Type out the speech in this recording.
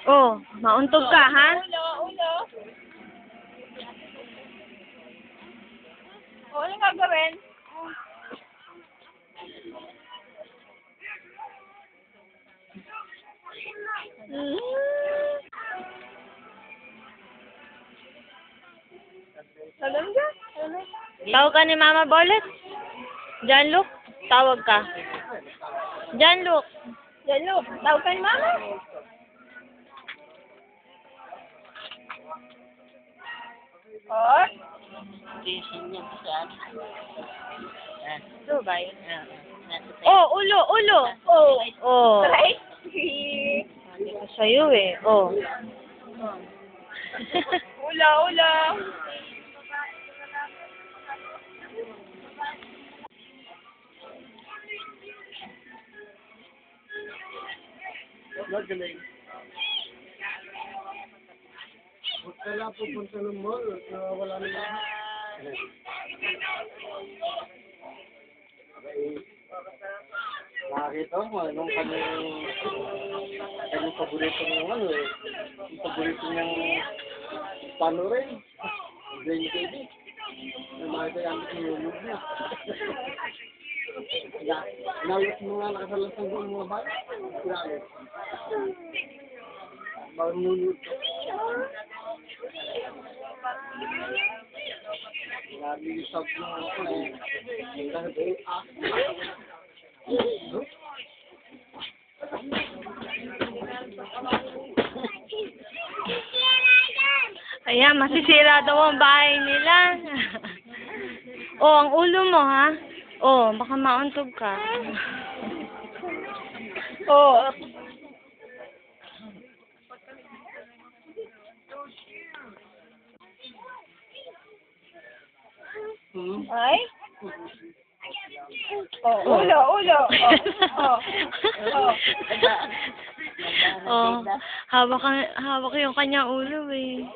Oh, mauntog ka, ha? Ulo, ulo. O, anong gagawin? Alam ka? Tawag ka ni Mama Bolet. John Luke, tawag ka. John Luke. Yan, look. Tawag ka ni Mama. Or? Ito ba yun? Oh, ulo, ulo. Oh. Oh. Right? Hindi ko sa'yo eh. Oh. Ulo, ulo. Magaling. Huwag ka lang pupunta ng mall. Wala na lahat. Nakakita mo, nung kanyang paborito ng ano eh. Yung paborito niyang pano rin. Brain baby. Nakakita yan sa nulog niya. Nalit mo nga nakasalas ng mga bayan. Nalit. Bawang nulog ka. Nabilisap mo ako eh. Dahil Ayan, masisira daw ang bahay nila. Oh, ang ulo mo, ha? Oh, baka mauntog ka. Oh. Ay? Oh, ulo, ulo. Oh. Oh. Oh, hawak yung kanyang ulo eh.